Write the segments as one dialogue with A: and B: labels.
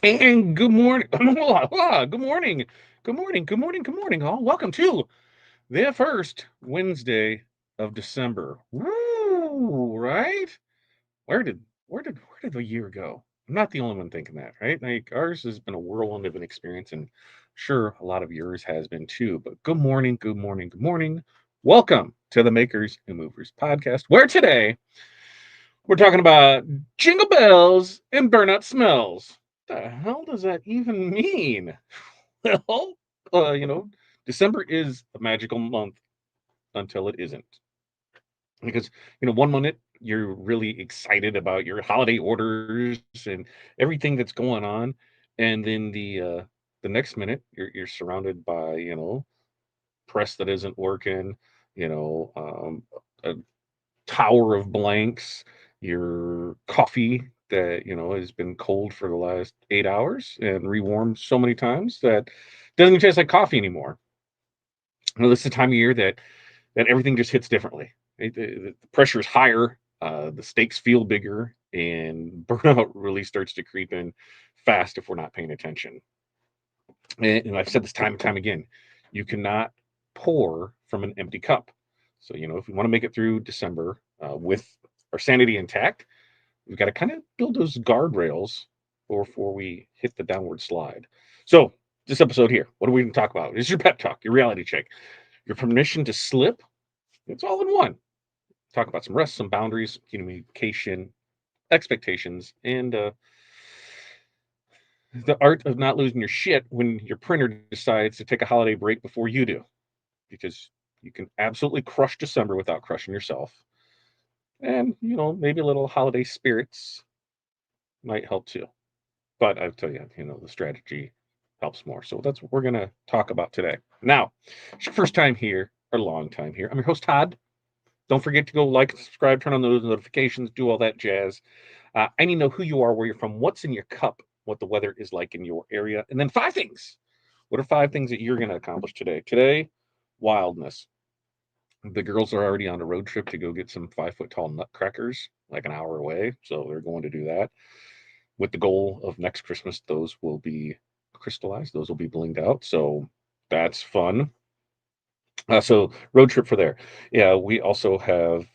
A: And good morning. Good morning. Good morning. Good morning. Good morning, all. Welcome to the first Wednesday of December. Woo! Right? Where did the year go? I'm not the only one thinking that, right? Like ours has been a whirlwind of an experience, and sure, a lot of yours has been too. But good morning. Good morning. Good morning. Welcome to the Makers and Movers podcast, where today we're talking about jingle bells and burnout smells. The hell does that even mean? Well, uh, you know, December is a magical month until it isn't. Because, one minute you're really excited about your holiday orders and everything that's going on. And then the next minute you're surrounded by, press that isn't working, a tower of blanks, your coffee that has been cold for the last 8 hours and rewarmed so many times that doesn't even taste like coffee anymore. This is the time of year that everything just hits differently. The pressure is higher, the stakes feel bigger, and burnout really starts to creep in fast if we're not paying attention. And I've said this time and time again, you cannot pour from an empty cup. So, if we want to make it through December with our sanity intact, we've got to kind of build those guardrails before we hit the downward slide. So, this episode here, what are we going to talk about? This is your pep talk, your reality check, your permission to slip. It's all in one. Talk about some rest, some boundaries, communication, expectations, and the art of not losing your shit when your printer decides to take a holiday break before you do, because you can absolutely crush December without crushing yourself. And, maybe a little holiday spirits might help too. But I tell you, the strategy helps more. So that's what we're going to talk about today. Now, it's your first time here or long time here. I'm your host, Todd. Don't forget to go like and subscribe, turn on those notifications, do all that jazz. I need to know who you are, where you're from, what's in your cup, what the weather is like in your area, and then five things. What are five things that you're going to accomplish today? Today, wildness. The girls are already on a road trip to go get some 5 foot tall nutcrackers, like an hour away. So they're going to do that with the goal of next Christmas. Those will be crystallized, those will be blinged out. So that's fun. So road trip for there. Yeah, we also have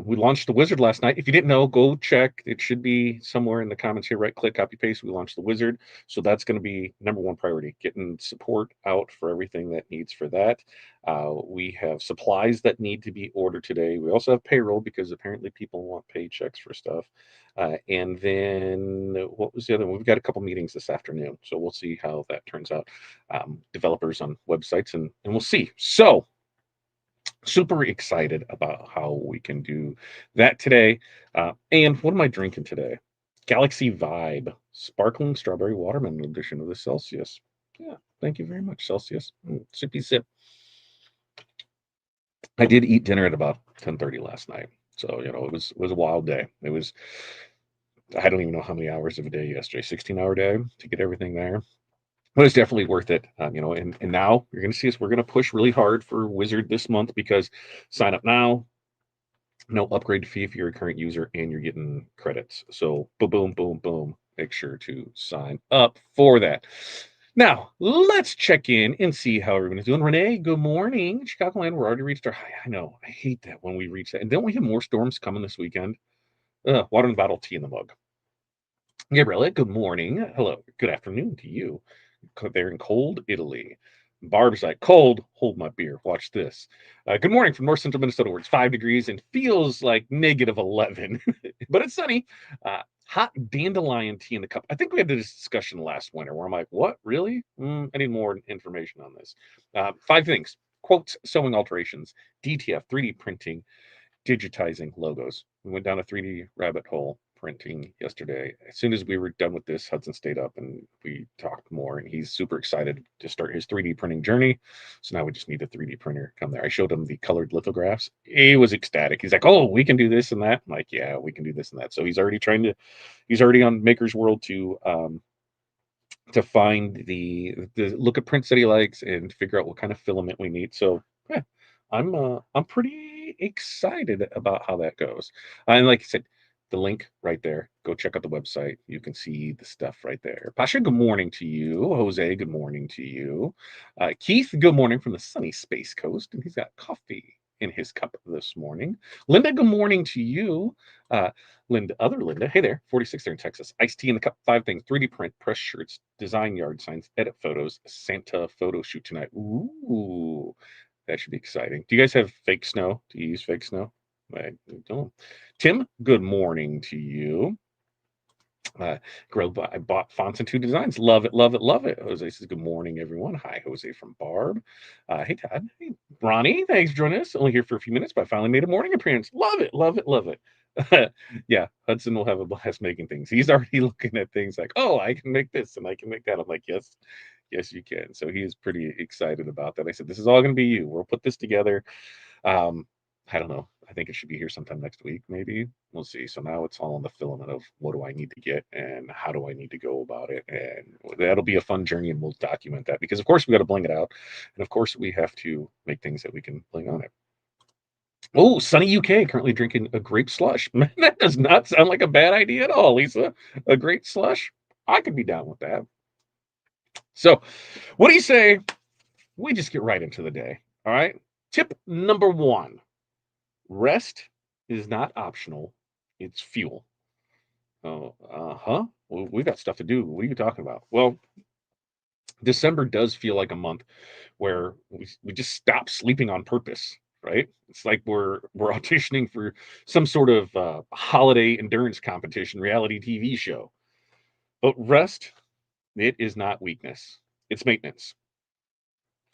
A: we launched the wizard last night. If you didn't know, go check. It should be somewhere in the comments here. Right click, copy paste. We launched the wizard, so that's going to be number one priority. Getting support out for everything that needs for that. We have supplies that need to be ordered today. We also have payroll because apparently people want paychecks for stuff. And then what was the other one? We've got a couple meetings this afternoon, so we'll see how that turns out. Developers on websites, and we'll see. So super excited about how we can do that today. And what am I drinking today? Galaxy Vibe Sparkling Strawberry Watermelon edition of the Celsius. Yeah, thank you very much, Celsius. Sippy sip. I did eat dinner at about 10:30 last night, so it was a wild day. I don't even know how many hours of a day yesterday, 16-hour day to get everything there. But it's definitely worth it. And now you're going to see us. We're going to push really hard for Wizard this month because sign up now, no upgrade fee if you're a current user, and you're getting credits. So boom, boom, boom, boom. Make sure to sign up for that. Now, let's check in and see how everyone is doing. Renee, good morning. Chicagoland, we're already reached our high. I know. I hate that when we reach that. And don't we have more storms coming this weekend? Water in the bottle, tea in the mug. Gabriella, good morning. Hello. Good afternoon to you. There in cold Italy. Barb's like, cold, hold my beer. Watch this. Good morning from north central Minnesota, where it's 5 degrees and feels like negative 11, but it's sunny. Hot dandelion tea in the cup. I think we had this discussion last winter where I'm like, what, really? I need more information on this. Five things: quotes, sewing alterations, DTF, 3D printing, digitizing logos. We went down a 3D rabbit hole printing yesterday. As soon as we were done with this, Hudson stayed up and we talked more, and he's super excited to start his 3D printing journey. So now we just need a 3D printer come there. I showed him the colored lithographs. He was ecstatic. He's like, "Oh, we can do this and that." I'm like, "Yeah, we can do this and that." So he's already on Maker's World to find the look at prints that he likes and figure out what kind of filament we need. So yeah, I'm pretty excited about how that goes. And like I said, the link right there. Go check out the website. You can see the stuff right there. Pasha, good morning to you. Jose, good morning to you. Keith, good morning from the sunny Space Coast, and he's got coffee in his cup this morning. Linda, good morning to you. Uh, other Linda, hey there, 46 there in Texas. Iced tea in the cup, 5 things: 3D print, press shirts, design yard signs, edit photos, Santa photo shoot tonight. Ooh, that should be exciting. Do you guys have fake snow? Do you use fake snow? I don't. Tim, good morning to you. I bought fonts and two designs. Love it, love it, love it. Jose says, good morning, everyone. Hi, Jose from Barb. Hey, Todd. Hey, Ronnie, thanks for joining us. Only here for a few minutes, but I finally made a morning appearance. Love it, love it, love it. Yeah, Hudson will have a blast making things. He's already looking at things like, oh, I can make this and I can make that. I'm like, yes, yes, you can. So he is pretty excited about that. I said, this is all going to be you. We'll put this together. Um, I don't know. I think it should be here sometime next week, maybe. We'll see. So now it's all on the filament of what do I need to get and how do I need to go about it. And that'll be a fun journey and we'll document that because, of course, we got to bling it out. And of course, we have to make things that we can bling on it. Oh, sunny UK, currently drinking a grape slush. Man, that does not sound like a bad idea at all, Lisa. A grape slush? I could be down with that. So, what do you say? We just get right into the day. All right. Tip number 1. Rest is not optional, it's fuel. Oh, huh? Well, we got stuff to do. What are you talking about? Well, December does feel like a month where we just stop sleeping on purpose, right? It's like we're auditioning for some sort of holiday endurance competition reality TV show. But rest, it is not weakness. It's maintenance.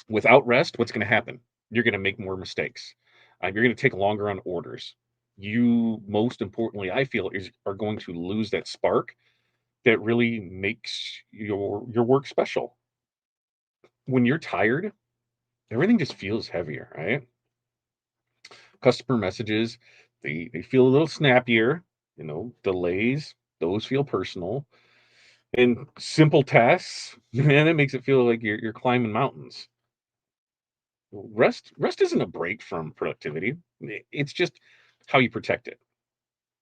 A: Without rest, what's going to happen? You're going to make more mistakes. You're going to take longer on orders. You, most importantly, I feel, are going to lose that spark that really makes your work special. When you're tired, everything just feels heavier, right? Customer messages, they feel a little snappier. Delays, those feel personal. And simple tasks, man, it makes it feel like you're climbing mountains. Rest isn't a break from productivity. It's just how you protect it.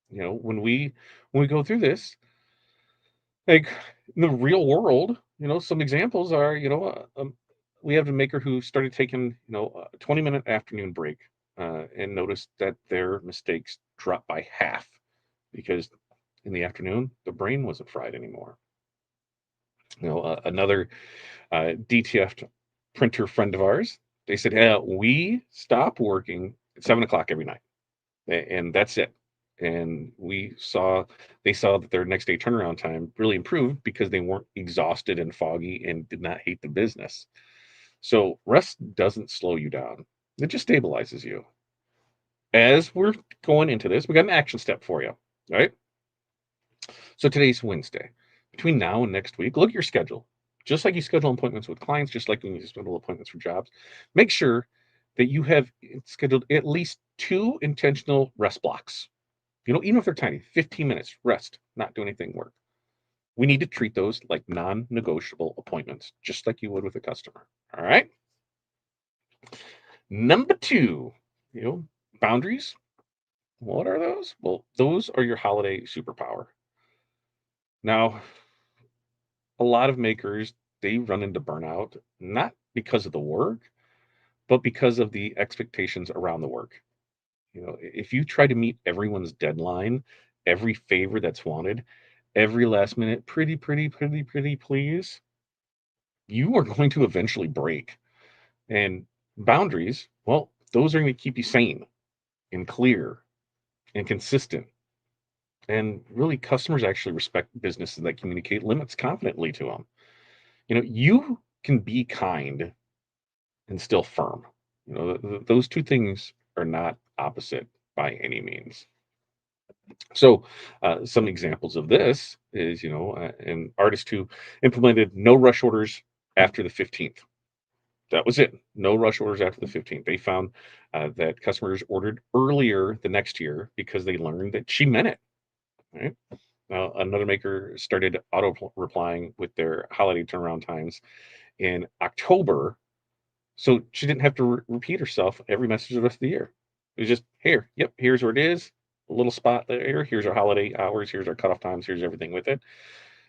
A: When we go through this, like in the real world, some examples are, we have a maker who started taking, a 20-minute afternoon break, and noticed that their mistakes dropped by half because in the afternoon the brain wasn't fried anymore. Another DTF printer friend of ours, they said, "Yeah, we stop working at 7 o'clock every night, and that's it." And they saw that their next day turnaround time really improved because they weren't exhausted and foggy and did not hate the business. So rest doesn't slow you down; it just stabilizes you. As we're going into this, we got an action step for you. All right. So today's Wednesday. Between now and next week, look at your schedule. Just like you schedule appointments with clients, just like when you schedule appointments for jobs, make sure that you have scheduled at least 2 intentional rest blocks. Even if they're tiny, 15 minutes rest, not do anything work. We need to treat those like non-negotiable appointments, just like you would with a customer. All right. Number 2, you know, boundaries. What are those? Well, those are your holiday superpower. Now, a lot of makers, they run into burnout, not because of the work, but because of the expectations around the work. If you try to meet everyone's deadline, every favor that's wanted, every last minute, pretty, pretty, pretty, pretty, please, you are going to eventually break. And boundaries, well, those are going to keep you sane and clear and consistent. And really, customers actually respect businesses that communicate limits confidently to them. You can be kind and still firm. Those two things are not opposite by any means. So, some examples of this is, an artist who implemented no rush orders after the 15th. That was it. No rush orders after the 15th. They found that customers ordered earlier the next year because they learned that she meant it. Right? Now, another maker started auto replying with their holiday turnaround times in October, so she didn't have to repeat herself every message the rest of the year. It was just here. Yep, here's where it is. little spot there. Here's our holiday hours. Here's our cutoff times. Here's everything with it.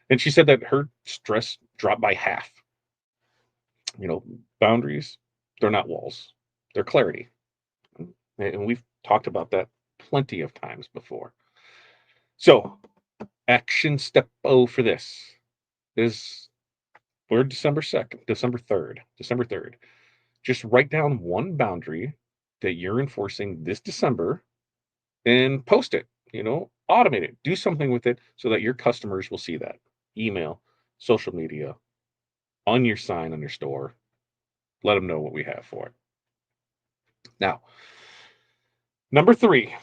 A: And she said that her stress dropped by half. You know, boundaries, they're not walls, they're clarity. And we've talked about that plenty of times before. So, action step O for this is we're December 2nd, December 3rd, December 3rd. Just write down one boundary that you're enforcing this December and post it, automate it, do something with it so that your customers will see that. Email, social media, on your sign on your store. Let them know what we have for it. Now, number 3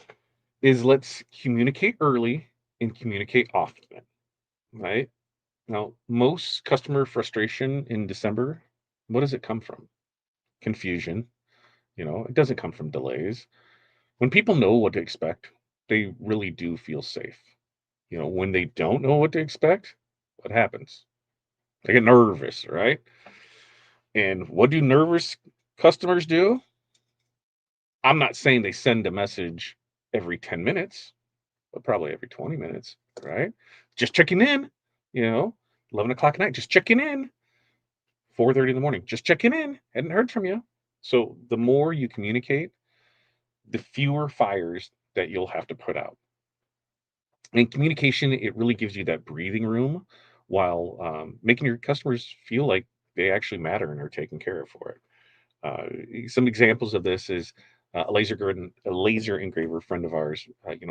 A: is let's communicate early and communicate often, right? Now, most customer frustration in December, what does it come from? Confusion. It doesn't come from delays. When people know what to expect, they really do feel safe. When they don't know what to expect, what happens? They get nervous, right? And what do nervous customers do? I'm not saying they send a message every 10 minutes, but probably every 20 minutes, right? Just checking in, you know, 11 o'clock at night, just checking in, 4:30 in the morning, just checking in, hadn't heard from you. So the more you communicate, the fewer fires that you'll have to put out. And communication, it really gives you that breathing room while making your customers feel like they actually matter and are taken care of for it. Some examples of this is a laser engraver friend of ours,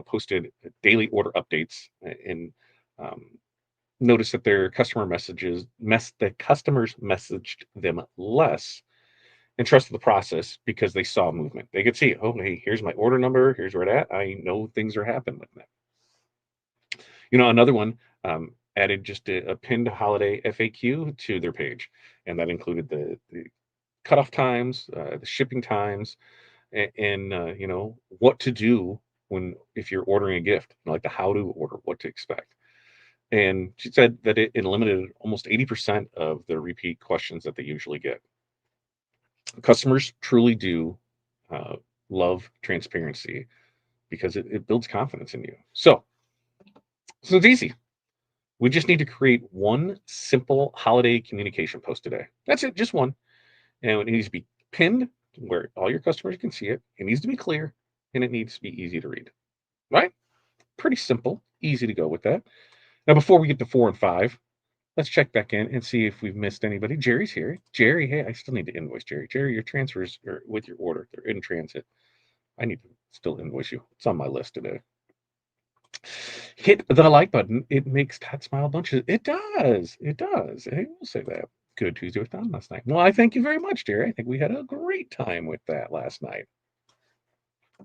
A: posted daily order updates and um, noticed that the customers messaged them less and trusted the process because they saw movement. They could see, oh, hey, here's my order number, here's where it's at. I know things are happening with that. Another one added just a pinned holiday FAQ to their page, and that included the cutoff times, the shipping times, and what to do if you're ordering a gift, like the how to order, what to expect. And she said that it eliminated almost 80% of the repeat questions that they usually get. Customers truly do uh, love transparency because it builds confidence in you. So it's easy. We just need to create one simple holiday communication post today. That's it, just one. And it needs to be pinned where all your customers can see it. It needs to be clear and it needs to be easy to read. Right? Pretty simple, easy to go with that. Now, before we get to 4 and 5, let's check back in and see if we've missed anybody. Jerry's here. Jerry, hey, I still need to invoice Jerry. Jerry, your transfers are with your order. They're in transit. I need to still invoice you. It's on my list today. Hit the like button. It makes Todd smile bunches. It does. It does. I will say that. Good Tuesday with Don last night. Well, I thank you very much, Jerry. I think we had a great time with that last night.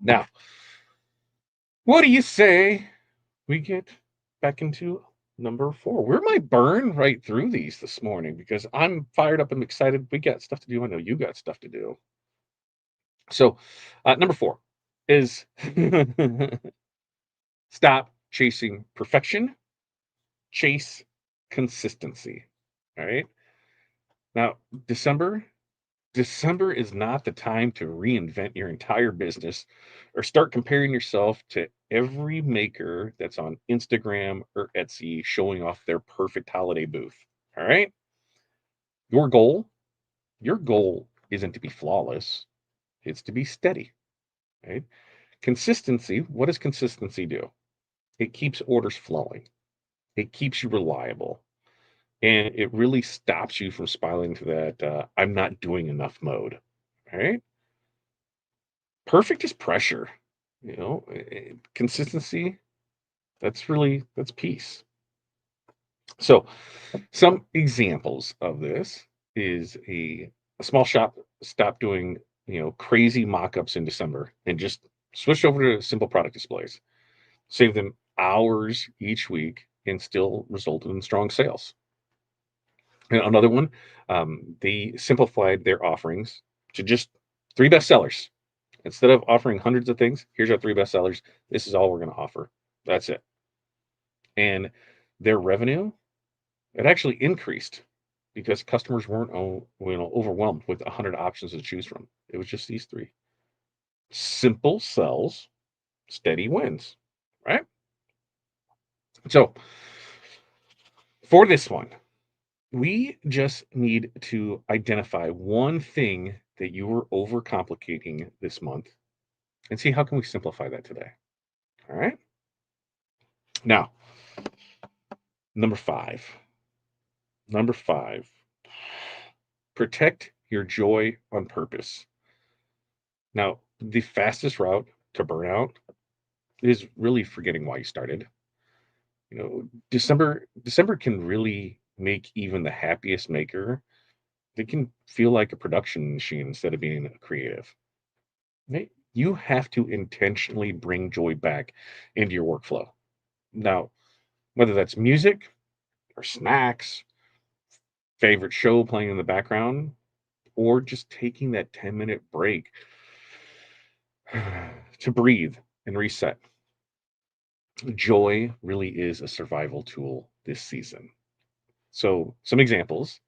A: Now, what do you say we get back into number 4? We might burn right through these this morning because I'm fired up. I'm excited. We got stuff to do. I know you got stuff to do. So, number 4 is stop chasing perfection, chase consistency. All right. Now, December is not the time to reinvent your entire business or start comparing yourself to every maker that's on Instagram or Etsy showing off their perfect holiday booth. All right? Your goal, your goal isn't to be flawless, it's to be steady, right? Consistency, what does consistency do? It keeps orders flowing. It keeps you reliable. And it really stops you from spiraling to that I'm not doing enough mode. All right? Perfect is pressure. Consistency, that's peace. So some examples of this is a small shop stopped doing crazy mock-ups in December and just switched over to simple product displays, saved them hours each week and still resulted in strong sales. And another one, they simplified their offerings to just 3 bestsellers. Instead of offering hundreds of things, here's our 3 bestsellers. This is all we're going to offer. That's it. And their revenue, it actually increased because customers weren't overwhelmed with 100 options to choose from. It was just these 3. Simple sells, steady wins. right? So for this one, we just need to identify one thing that you were overcomplicating this month and see how can we simplify that today. All right. Now, number five. Number five, protect your joy on purpose. Now, the fastest route to burnout is really forgetting why you started. December can really make even the happiest maker. It can feel like a production machine instead of being a creative. Right? You have to intentionally bring joy back into your workflow. Now, whether that's music or snacks, favorite show playing in the background, or just taking that 10-minute break to breathe and reset. Joy really is a survival tool this season. So, some examples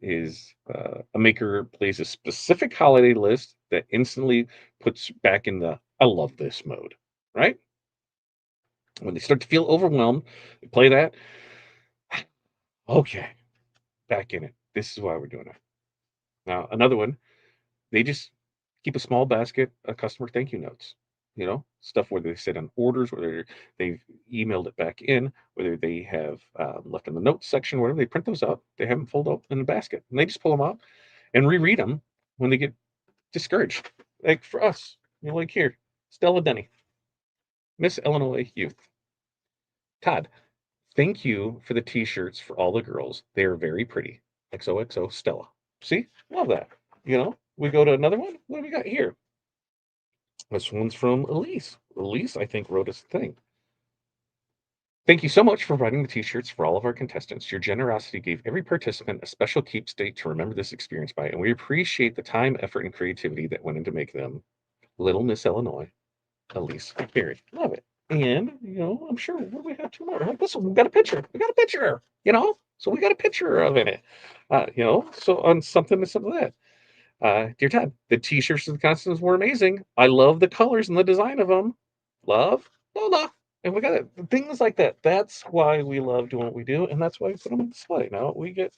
A: is a maker plays a specific holiday list that instantly puts back in the I love this mode, right? When they start to feel overwhelmed, they play that. Okay, back in it. This is why we're doing it. Now, another one, they just keep a small basket of customer thank you notes. Stuff where they sit on orders, whether they've emailed it back in, whether they have left in the notes section, whatever. They print those out. They have them fold up in the basket, and they just pull them out and reread them when they get discouraged. Like for us, like here, Stella Denny, Miss Illinois Youth. Todd, thank you for the T-shirts for all the girls. They are very pretty. XOXO Stella. See, love that. We go to another one. What do we got here? This one's from Elise. Elise, I think, wrote us a thing. Thank you so much for writing the t-shirts for all of our contestants. Your generosity gave every participant a special keepsake to remember this experience by, and we appreciate the time, effort, and creativity that went into making them. Little Miss Illinois, Elise Berry. Love it. And, I'm sure what do we have two more? Like this one, we got a picture. We got a picture, So we got a picture of it. So on something to some of that. Dear Todd, the t-shirts and the costumes were amazing. I love the colors and the design of them. Love, Lola. And we got it. Things like that. That's why we love doing what we do, and that's why we put them on display. Now we get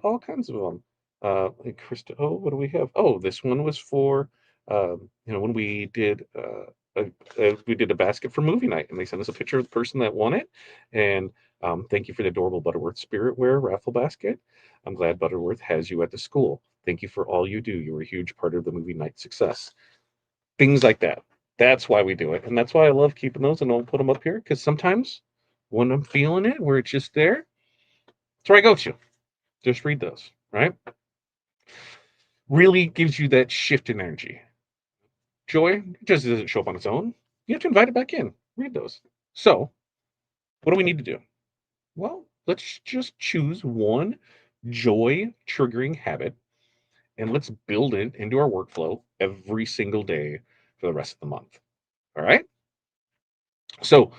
A: all kinds of them. Like Krista, oh, what do we have? Oh, this one was for, when we did a basket for movie night, and they sent us a picture of the person that won it. And thank you for the adorable Butterworth Spiritware raffle basket. I'm glad Butterworth has you at the school. Thank you for all you do. You were a huge part of the movie night success. Things like that. That's why we do it. And that's why I love keeping those and I'll put them up here because sometimes when I'm feeling it, where it's just there, that's where I go to. Just read those, right? Really gives you that shift in energy. Joy just doesn't show up on its own. You have to invite it back in. Read those. So, what do we need to do? Well, let's just choose one joy triggering habit and let's build it into our workflow every single day for the rest of the month. All right. So,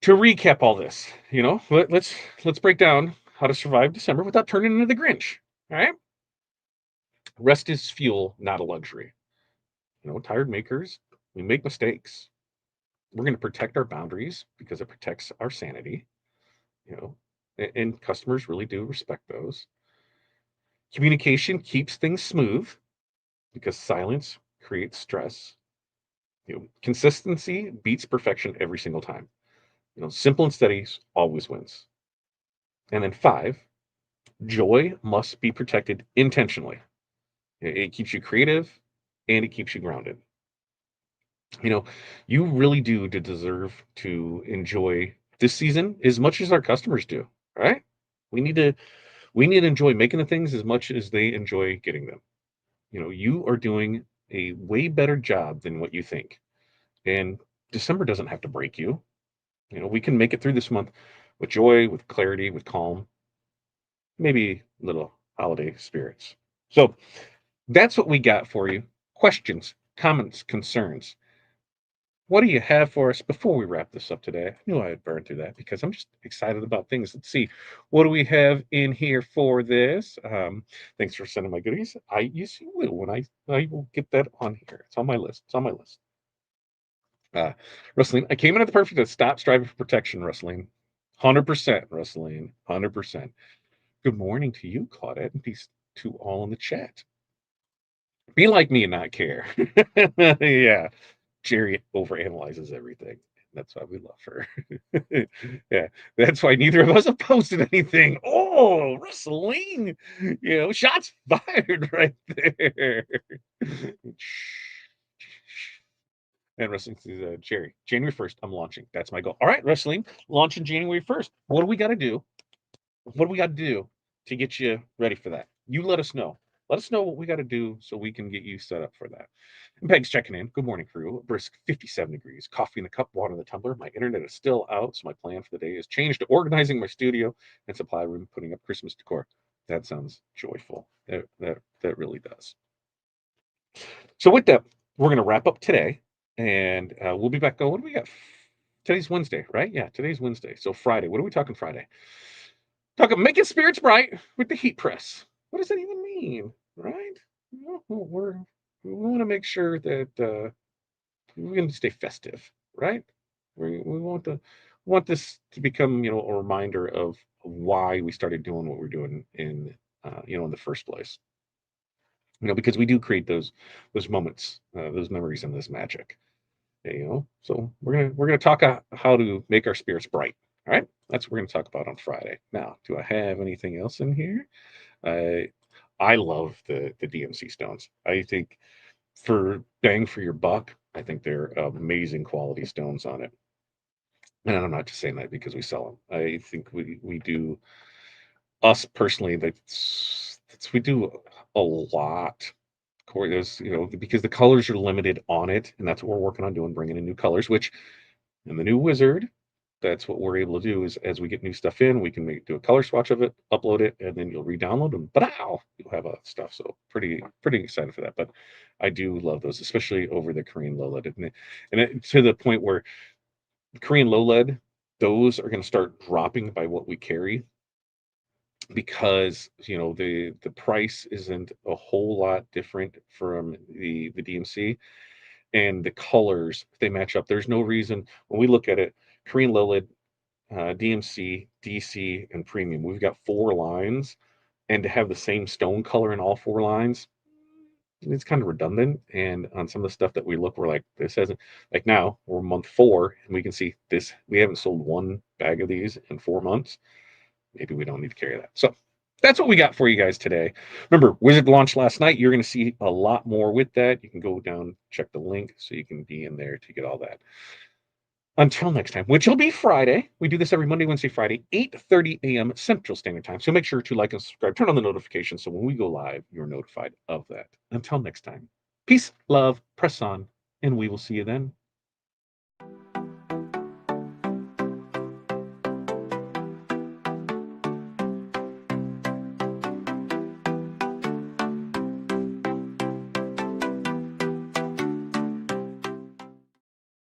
A: to recap all this, let's break down how to survive December without turning into the Grinch. All right. Rest is fuel, not a luxury. Tired makers, we make mistakes. We're going to protect our boundaries because it protects our sanity. You know, and customers really do respect those. Communication keeps things smooth because silence creates stress. Consistency beats perfection every single time. Simple and steady always wins. And then five, joy must be protected intentionally. It keeps you creative and it keeps you grounded. You know, you really do deserve to enjoy this season as much as our customers do, right? We need to we need to enjoy making the things as much as they enjoy getting them. You are doing a way better job than what you think. And December doesn't have to break you. We can make it through this month with joy, with clarity, with calm, maybe little holiday spirits. So that's what we got for you. Questions, comments, concerns. What do you have for us before we wrap this up today? I knew I would burn through that because I'm just excited about things. Let's see. What do we have in here for this? Thanks for sending my goodies. I usually will when I will get that on here. It's on my list. It's on my list. Uh, Rustling, I came in at the perfect time. Stop striving for protection, Rustling. 100%, Rustling. 100%. Good morning to you, Claudette, and peace to all in the chat. Be like me and not care. Yeah. Jerry overanalyzes everything. That's why we love her. Yeah. That's why neither of us have posted anything. Oh, Rustling. Shots fired right there. And Wrestling says, Jerry, January 1st, I'm launching. That's my goal. All right, Wrestling, launching January 1st. What do we got to do? What do we got to do to get you ready for that? You let us know. Let us know what we got to do so we can get you set up for that. And Peg's checking in. Good morning, crew. A brisk 57 degrees. Coffee in the cup, water in the tumbler. My internet is still out, so my plan for the day is changed to organizing my studio and supply room, putting up Christmas decor. That sounds joyful. That really does. So with that, we're going to wrap up today, and we'll be back. What do we got? Today's Wednesday, right? Yeah, today's Wednesday. So Friday. What are we talking Friday? Talking making spirits bright with the heat press. What does that even mean, right? We want to make sure that we're going to stay festive, right? We want this to become a reminder of why we started doing what we're doing in the first place. Because we do create those moments, those memories, and this magic. So we're gonna talk how to make our spirits bright. All right, that's what we're gonna talk about on Friday. Now, do I have anything else in here? I love the DMC stones. I think for bang for your buck, I think they're amazing quality stones on it. And I'm not just saying that because we sell them. I think we do, us personally, we do a lot. Corey, because the colors are limited on it, and that's what we're working on doing, bringing in new colors, which in the new wizard, that's what we're able to do is as we get new stuff in, we can do a color swatch of it, upload it, and then you'll re-download them. But you'll have stuff. So pretty excited for that. But I do love those, especially over the Korean low lead, to the point where Korean low lead, those are going to start dropping by what we carry, because the price isn't a whole lot different from the DMC, and the colors, they match up. There's no reason when we look at it, Korean low lead, DMC, DC, and premium. We've got 4 lines, and to have the same stone color in all 4 lines, it's kind of redundant. And on some of the stuff that we look, we're like, this hasn't, like, now we're month 4, and we can see this. We haven't sold one bag of these in 4 months. Maybe we don't need to carry that. So that's what we got for you guys today. Remember, Wizard launched last night. You're going to see a lot more with that. You can go down, check the link, so you can be in there to get all that. Until next time, which will be Friday. We do this every Monday, Wednesday, Friday, 8:30 a.m. Central Standard Time. So make sure to like and subscribe. Turn on the notifications so when we go live, you're notified of that. Until next time, peace, love, press on, and we will see you then.